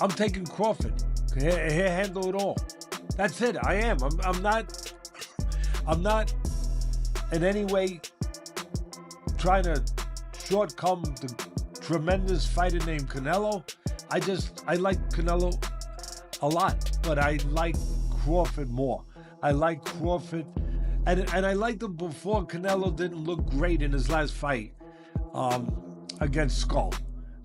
I'm taking Crawford. He'll handle it all. That's it. I am. I'm not in any way trying to shortcome the tremendous fighter named Canelo. I like Canelo a lot, but I like Crawford more. I like Crawford, and I liked him before Canelo didn't look great in his last fight against Skull.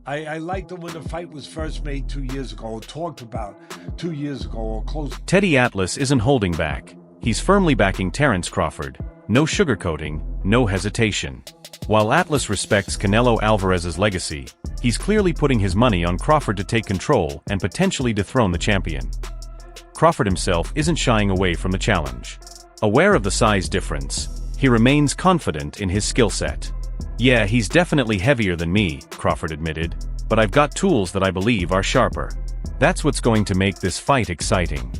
I liked him when the fight was first made 2 years ago, or talked about 2 years ago, or close. Teddy Atlas isn't holding back. He's firmly backing Terence Crawford. No sugarcoating, no hesitation. While Atlas respects Canelo Alvarez's legacy, he's clearly putting his money on Crawford to take control and potentially dethrone the champion. Crawford himself isn't shying away from the challenge. Aware of the size difference, he remains confident in his skill set. "Yeah, he's definitely heavier than me," Crawford admitted, "but I've got tools that I believe are sharper. That's what's going to make this fight exciting."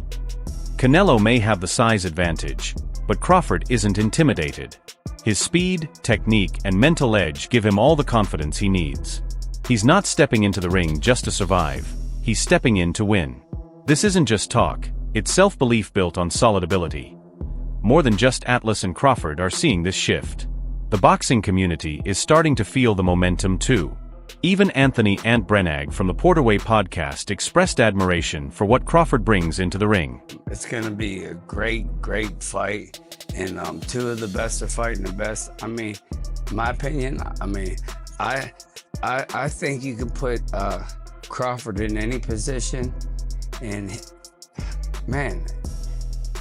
Canelo may have the size advantage, but Crawford isn't intimidated. His speed, technique, and mental edge give him all the confidence he needs. He's not stepping into the ring just to survive, he's stepping in to win. This isn't just talk, it's self-belief built on solid ability. More than just Atlas and Crawford are seeing this shift. The boxing community is starting to feel the momentum too. Even Anthony Ant Brenag from the Porterway podcast expressed admiration for what Crawford brings into the ring. It's going to be a great fight, and two of the best are fighting the best. I mean, my opinion, I think you can put Crawford in any position, and man,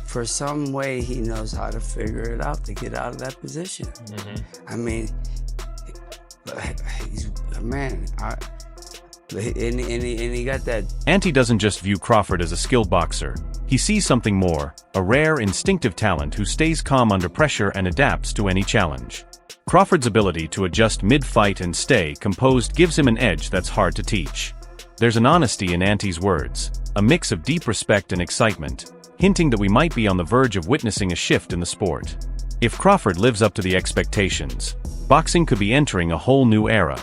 for some way he knows how to figure it out to get out of that position. I mean, he's man, and he got that. Anti doesn't just view Crawford as a skilled boxer. He sees something more, a rare, instinctive talent who stays calm under pressure and adapts to any challenge. Crawford's ability to adjust mid-fight and stay composed gives him an edge that's hard to teach. There's an honesty in Anti's words, a mix of deep respect and excitement, hinting that we might be on the verge of witnessing a shift in the sport. If Crawford lives up to the expectations, boxing could be entering a whole new era.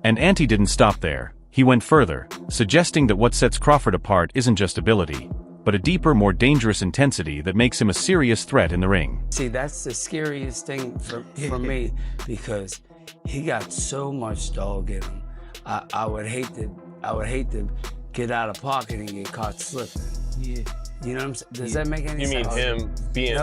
And Anti didn't stop there. He went further, suggesting that what sets Crawford apart isn't just ability, but a deeper, more dangerous intensity that makes him a serious threat in the ring. See, that's the scariest thing for me, because he got so much dog in him. I would hate to get out of pocket and get caught slipping. Yeah. You know what I'm saying? Does that make any sense? You mean him being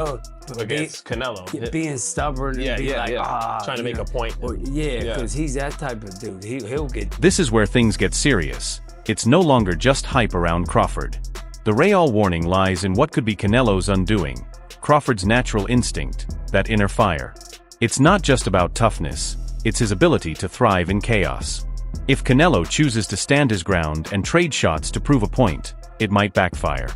against Canelo? Being stubborn and trying to make a point. Because he's that type of dude. He'll get... This is where things get serious. It's no longer just hype around Crawford. The Real warning lies in what could be Canelo's undoing, Crawford's natural instinct, that inner fire. It's not just about toughness, it's his ability to thrive in chaos. If Canelo chooses to stand his ground and trade shots to prove a point, it might backfire.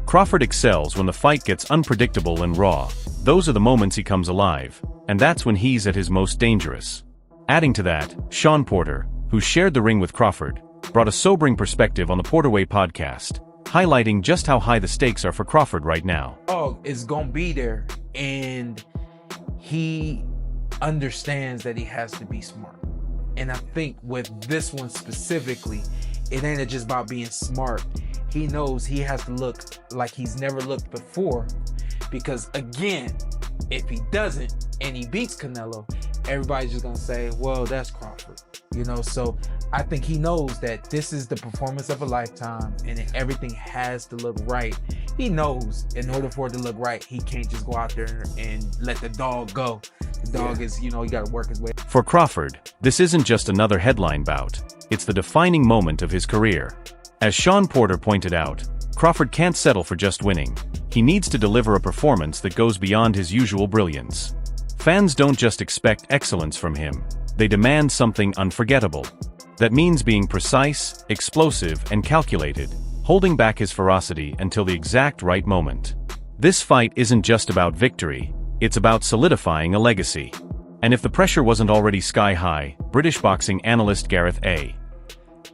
Crawford excels when the fight gets unpredictable and raw. Those are the moments he comes alive, and that's when he's at his most dangerous. Adding to that, Sean Porter, who shared the ring with Crawford, brought a sobering perspective on the Porterway podcast, highlighting just how high the stakes are for Crawford right now. Oh, it's gonna be there, and he understands that he has to be smart. And I think with this one specifically, it ain't just about being smart. He knows he has to look like he's never looked before, because again, if he doesn't and he beats Canelo, everybody's just gonna say, well, that's Crawford, you know. So I think he knows that this is the performance of a lifetime, and everything has to look right. He knows in order for it to look right, he can't just go out there and let the dog go. The dog is, you know, he got to work his way. For Crawford, this isn't just another headline bout, it's the defining moment of his career. As Sean Porter pointed out, Crawford can't settle for just winning. He needs to deliver a performance that goes beyond his usual brilliance. Fans don't just expect excellence from him, they demand something unforgettable. That means being precise, explosive, and calculated, holding back his ferocity until the exact right moment. This fight isn't just about victory, it's about solidifying a legacy. And if the pressure wasn't already sky-high, British boxing analyst Gareth A.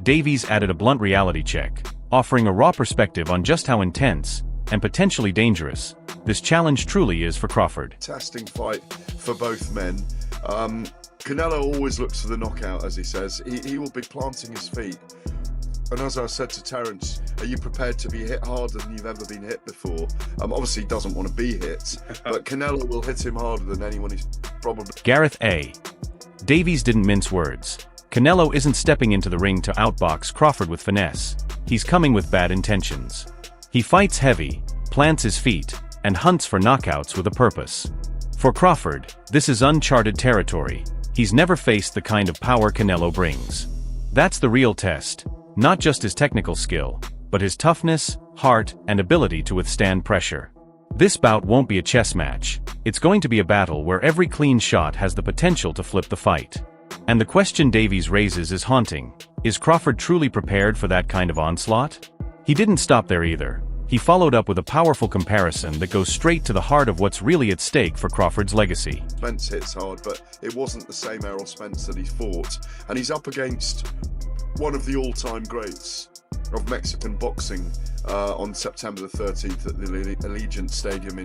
Davies added a blunt reality check, offering a raw perspective on just how intense, and potentially dangerous, this challenge truly is for Crawford. Fantastic fight for both men. Canelo always looks for the knockout, as he says. He will be planting his feet And as I said to Terence, are you prepared to be hit harder than you've ever been hit before? Obviously, he doesn't want to be hit, but Canelo will hit him harder than anyone he's probably... Gareth A. Davies didn't mince words. Canelo isn't stepping into the ring to outbox Crawford with finesse. He's coming with bad intentions. He fights heavy, plants his feet, and hunts for knockouts with a purpose. For Crawford, this is uncharted territory. He's never faced the kind of power Canelo brings. That's the real test. Not just his technical skill, but his toughness, heart, and ability to withstand pressure. This bout won't be a chess match. It's going to be a battle where every clean shot has the potential to flip the fight. And the question Davies raises is haunting. Is Crawford truly prepared for that kind of onslaught? He didn't stop there either. He followed up with a powerful comparison that goes straight to the heart of what's really at stake for Crawford's legacy. Spence hits hard, but it wasn't the same Errol Spence that he fought. And he's up against one of the all-time greats of Mexican boxing on September the 13th at the Allegiant Stadium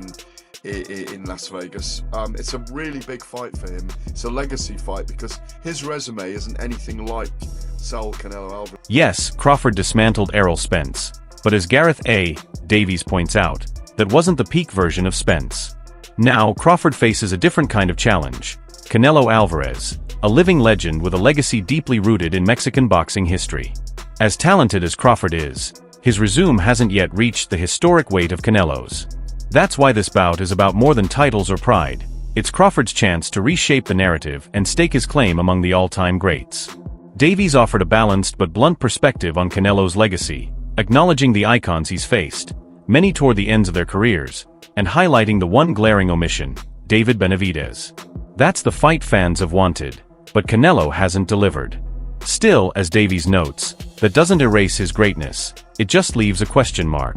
in Las Vegas. It's a really big fight for him. It's a legacy fight because his resume isn't anything like Saul Canelo Alvarez. Yes, Crawford dismantled Errol Spence. But as Gareth A. Davies points out, that wasn't the peak version of Spence. Now, Crawford faces a different kind of challenge. Canelo Alvarez, a living legend with a legacy deeply rooted in Mexican boxing history. As talented as Crawford is, his resume hasn't yet reached the historic weight of Canelo's. That's why this bout is about more than titles or pride. It's Crawford's chance to reshape the narrative and stake his claim among the all-time greats. Davies offered a balanced but blunt perspective on Canelo's legacy, acknowledging the icons he's faced, many toward the ends of their careers, and highlighting the one glaring omission, David Benavidez. That's the fight fans have wanted, but Canelo hasn't delivered. Still, as Davies notes, that doesn't erase his greatness, it just leaves a question mark.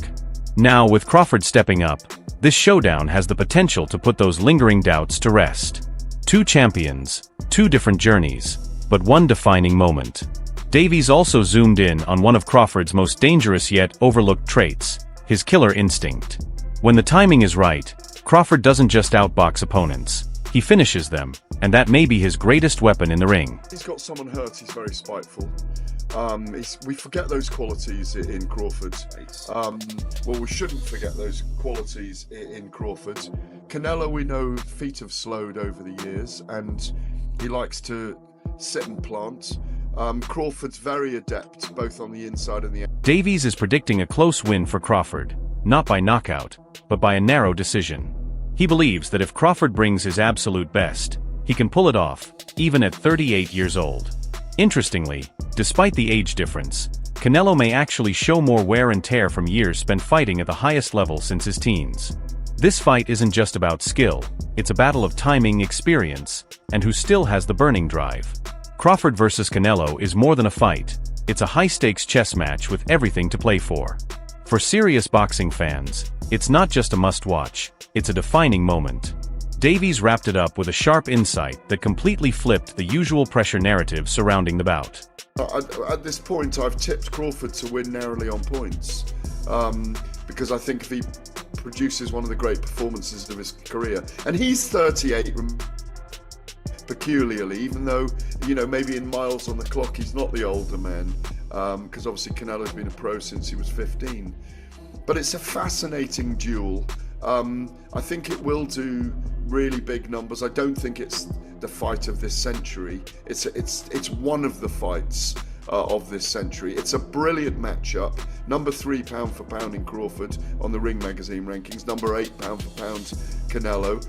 Now, with Crawford stepping up, this showdown has the potential to put those lingering doubts to rest. Two champions, two different journeys, but one defining moment. Davies also zoomed in on one of Crawford's most dangerous yet overlooked traits, his killer instinct. When the timing is right, Crawford doesn't just outbox opponents, he finishes them, and that may be his greatest weapon in the ring. He's got someone hurt, he's very spiteful. We forget those qualities in Crawford. Well, we shouldn't forget those qualities in Crawford. Canelo, we know, feet have slowed over the years, and he likes to sit and plant. Crawford's very adept, both on the inside and the outside. Davies is predicting a close win for Crawford, not by knockout, but by a narrow decision. He believes that if Crawford brings his absolute best, he can pull it off, even at 38 years old. Interestingly, despite the age difference, Canelo may actually show more wear and tear from years spent fighting at the highest level since his teens. This fight isn't just about skill, it's a battle of timing, experience, and who still has the burning drive. Crawford versus Canelo is more than a fight, it's a high-stakes chess match with everything to play for. For serious boxing fans, it's not just a must-watch, it's a defining moment. Davies wrapped it up with a sharp insight that completely flipped the usual pressure narrative surrounding the bout. At this point, I've tipped Crawford to win narrowly on points, because I think if he produces one of the great performances of his career, and he's 38 peculiarly, even though, you know, maybe in miles on the clock he's not the older man, because obviously Canelo's been a pro since he was 15. But it's a fascinating duel. I think it will do really big numbers. I don't think it's the fight of this century. It's one of the fights of this century. It's a brilliant matchup. Number 3 pound for pound in Crawford on the Ring Magazine rankings. Number 8 pound for pound Canelo.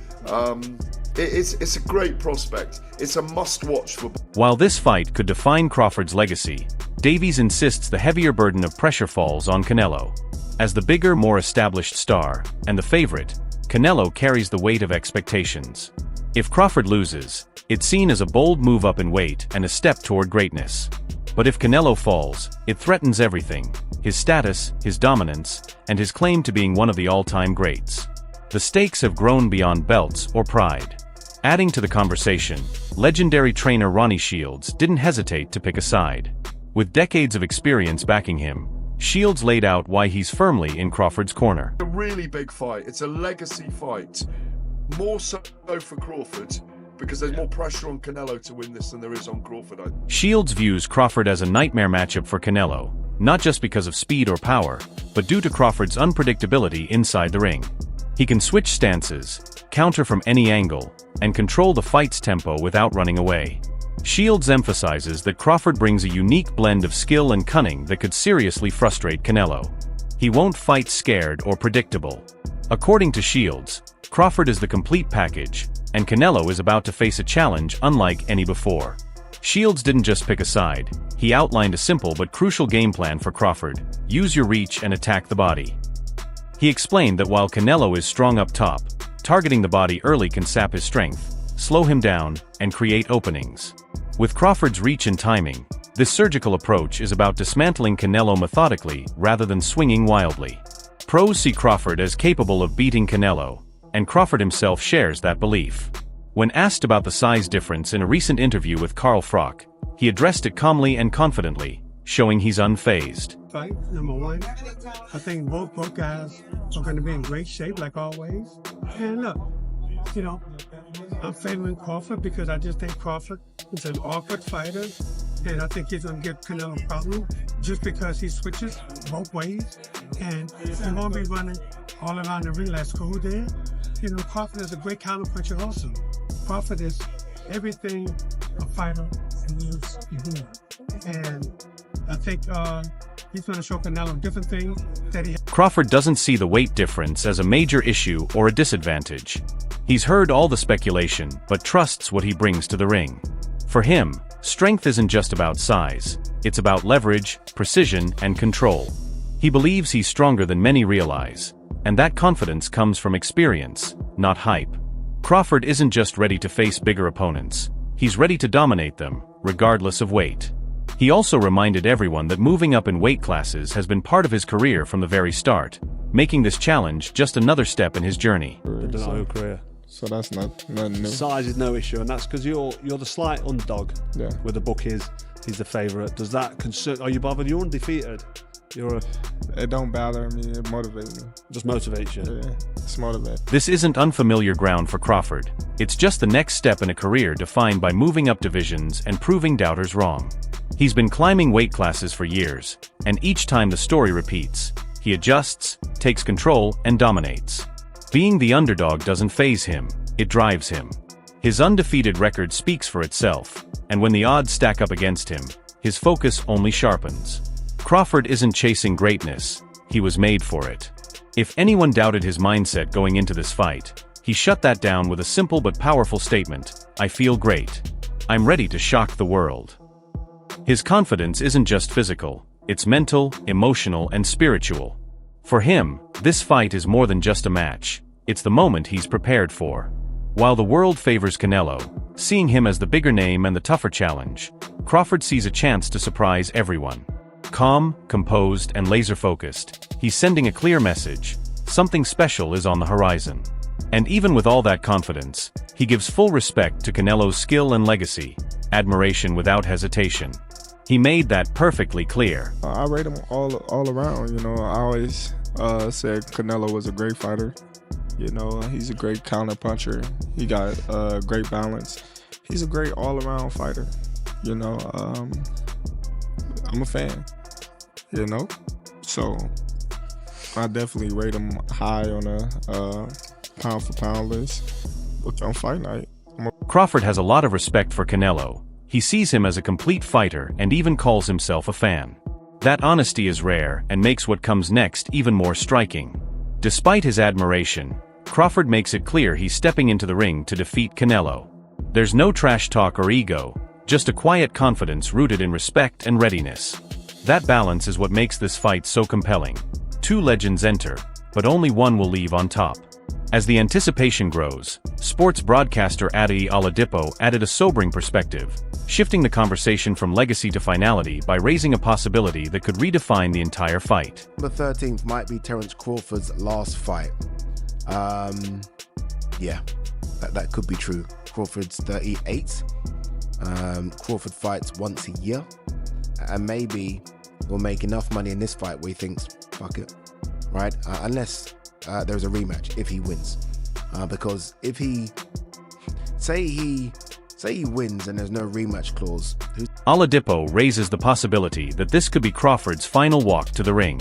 It's a great prospect. It's a must-watch for. While this fight could define Crawford's legacy, Davies insists the heavier burden of pressure falls on Canelo. As the bigger, more established star, and the favorite, Canelo carries the weight of expectations. If Crawford loses, it's seen as a bold move up in weight and a step toward greatness. But if Canelo falls, it threatens everything: his status, his dominance, and his claim to being one of the all-time greats. The stakes have grown beyond belts or pride. Adding to the conversation, legendary trainer Ronnie Shields didn't hesitate to pick a side. With decades of experience backing him, Shields laid out why he's firmly in Crawford's corner. A really big fight. It's a legacy fight. More so for Crawford, because there's more pressure on Canelo to win this than there is on Crawford. Shields views Crawford as a nightmare matchup for Canelo, not just because of speed or power, but due to Crawford's unpredictability inside the ring. He can switch stances, counter from any angle, and control the fight's tempo without running away. Shields emphasizes that Crawford brings a unique blend of skill and cunning that could seriously frustrate Canelo. He won't fight scared or predictable. According to Shields, Crawford is the complete package, and Canelo is about to face a challenge unlike any before. Shields didn't just pick a side, he outlined a simple but crucial game plan for Crawford: use your reach and attack the body. He explained that while Canelo is strong up top, targeting the body early can sap his strength, slow him down, and create openings. With Crawford's reach and timing, this surgical approach is about dismantling Canelo methodically rather than swinging wildly. Pros see Crawford as capable of beating Canelo, and Crawford himself shares that belief. When asked about the size difference in a recent interview with Carl Froch, he addressed it calmly and confidently, showing he's unfazed. Fight, number one. I think both guys are going to be in great shape, like always. And look, you know, I'm favoring Crawford because I just think Crawford is an awkward fighter, and I think he's going to give Canelo a problem just because he switches both ways, and he won't be running all around the ring like School did. You know, Crawford is a great counterpuncher also. Crawford is everything a fighter needs to do. And I think he's going to show Canelo different things that he has. Crawford doesn't see the weight difference as a major issue or a disadvantage. He's heard all the speculation, but trusts what he brings to the ring. For him, strength isn't just about size, it's about leverage, precision, and control. He believes he's stronger than many realize, and that confidence comes from experience, not hype. Crawford isn't just ready to face bigger opponents, he's ready to dominate them, regardless of weight. He also reminded everyone that moving up in weight classes has been part of his career from the very start, making this challenge just another step in his journey. Done that whole career. So that's nothing new. Size is no issue, and that's because you're the slight underdog. Yeah. Where the book is, he's the favourite. Does that concern? Are you bothered? You're undefeated. It don't bother me. It motivates me. Just motivates you. Yeah, it's motivating. This isn't unfamiliar ground for Crawford. It's just the next step in a career defined by moving up divisions and proving doubters wrong. He's been climbing weight classes for years, and each time the story repeats, he adjusts, takes control, and dominates. Being the underdog doesn't faze him, it drives him. His undefeated record speaks for itself, and when the odds stack up against him, his focus only sharpens. Crawford isn't chasing greatness, he was made for it. If anyone doubted his mindset going into this fight, he shut that down with a simple but powerful statement: I feel great. I'm ready to shock the world. His confidence isn't just physical, it's mental, emotional, and spiritual. For him, this fight is more than just a match, it's the moment he's prepared for. While the world favors Canelo, seeing him as the bigger name and the tougher challenge, Crawford sees a chance to surprise everyone. Calm, composed, and laser-focused, he's sending a clear message: something special is on the horizon. And even with all that confidence, he gives full respect to Canelo's skill and legacy, admiration without hesitation. He made that perfectly clear. I rate him all around. You know, I always said Canelo was a great fighter. You know, he's a great counter puncher. He got great balance. He's a great all-around fighter. You know, I'm a fan. You know, so I definitely rate him high on a pound-for-pound list on fight night. Crawford has a lot of respect for Canelo. He sees him as a complete fighter and even calls himself a fan. That honesty is rare and makes what comes next even more striking. Despite his admiration, Crawford makes it clear he's stepping into the ring to defeat Canelo. There's no trash talk or ego, just a quiet confidence rooted in respect and readiness. That balance is what makes this fight so compelling. Two legends enter, but only one will leave on top. As the anticipation grows, sports broadcaster Adi Oladipo added a sobering perspective, shifting the conversation from legacy to finality by raising a possibility that could redefine the entire fight. The 13th might be Terence Crawford's last fight. Yeah, that could be true. Crawford's 38. Crawford fights once a year, and maybe he'll make enough money in this fight where he thinks, fuck it, right? Unless there's a rematch if he wins. Because if he Say he wins and there's no rematch clause. Oladipo raises the possibility that this could be Crawford's final walk to the ring.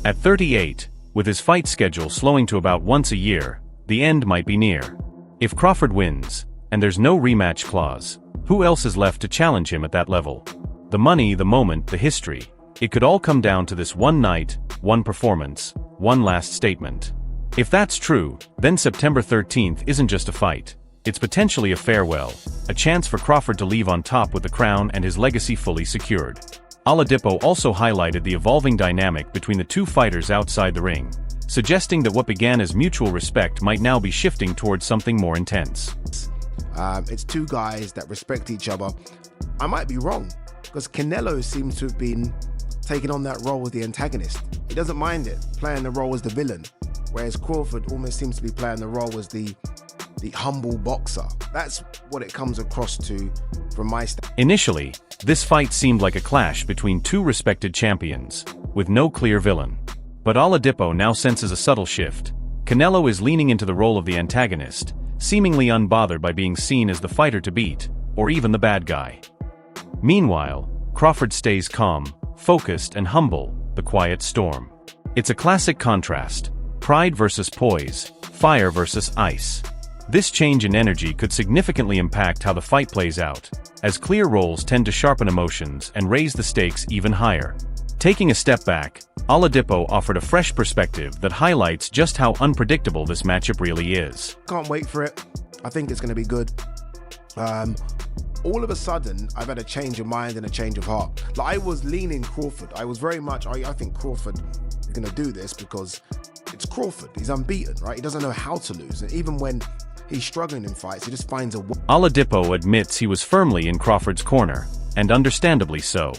At 38, with his fight schedule slowing to about once a year, the end might be near. If Crawford wins, and there's no rematch clause, who else is left to challenge him at that level? The money, the moment, the history. It could all come down to this one night, one performance, one last statement. If that's true, then September 13th isn't just a fight. It's potentially a farewell, a chance for Crawford to leave on top with the crown and his legacy fully secured. Oladipo also highlighted the evolving dynamic between the two fighters outside the ring, suggesting that what began as mutual respect might now be shifting towards something more intense. It's two guys that respect each other. I might be wrong, because Canelo seems to have been taking on that role as the antagonist. He doesn't mind it, playing the role as the villain, whereas Crawford almost seems to be playing the role as the humble boxer. That's what it comes across to from my standpoint. Initially, this fight seemed like a clash between two respected champions, with no clear villain. But Oladipo now senses a subtle shift. Canelo is leaning into the role of the antagonist, seemingly unbothered by being seen as the fighter to beat, or even the bad guy. Meanwhile, Crawford stays calm, focused and humble, the quiet storm. It's a classic contrast: pride versus poise, fire versus ice. This change in energy could significantly impact how the fight plays out, as clear roles tend to sharpen emotions and raise the stakes even higher. Taking a step back, Oladipo offered a fresh perspective that highlights just how unpredictable this matchup really is. Can't wait for it. I think it's going to be good. All of a sudden, I've had a change of mind and a change of heart. Like, I was leaning Crawford. I was very much, I think Crawford is going to do this because it's Crawford. He's unbeaten, right? He doesn't know how to lose. And even when he's struggling in fights, he just finds a way. Oladipo admits he was firmly in Crawford's corner, and understandably so.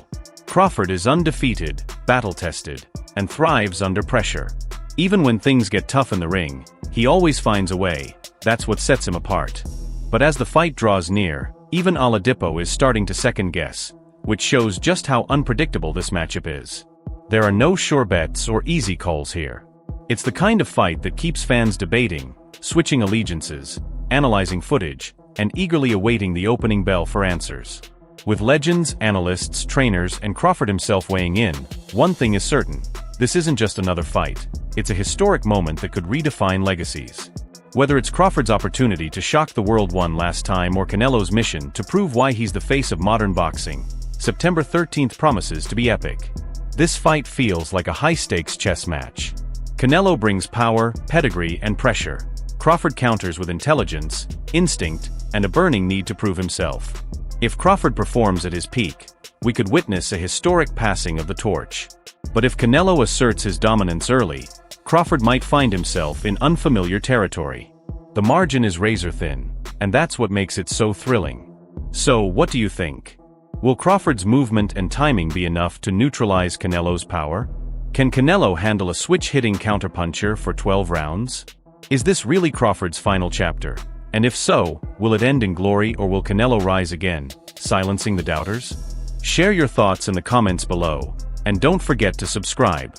Crawford is undefeated, battle-tested, and thrives under pressure. Even when things get tough in the ring, he always finds a way. That's what sets him apart. But as the fight draws near, even Oladipo is starting to second-guess, which shows just how unpredictable this matchup is. There are no sure bets or easy calls here. It's the kind of fight that keeps fans debating, switching allegiances, analyzing footage, and eagerly awaiting the opening bell for answers. With legends, analysts, trainers, and Crawford himself weighing in, one thing is certain: this isn't just another fight. It's a historic moment that could redefine legacies. Whether it's Crawford's opportunity to shock the world one last time or Canelo's mission to prove why he's the face of modern boxing, September 13th promises to be epic. This fight feels like a high-stakes chess match. Canelo brings power, pedigree, and pressure. Crawford counters with intelligence, instinct, and a burning need to prove himself. If Crawford performs at his peak, we could witness a historic passing of the torch. But if Canelo asserts his dominance early, Crawford might find himself in unfamiliar territory. The margin is razor-thin, and that's what makes it so thrilling. So, what do you think? Will Crawford's movement and timing be enough to neutralize Canelo's power? Can Canelo handle a switch-hitting counterpuncher for 12 rounds? Is this really Crawford's final chapter? And if so, will it end in glory or will Canelo rise again, silencing the doubters? Share your thoughts in the comments below, and don't forget to subscribe.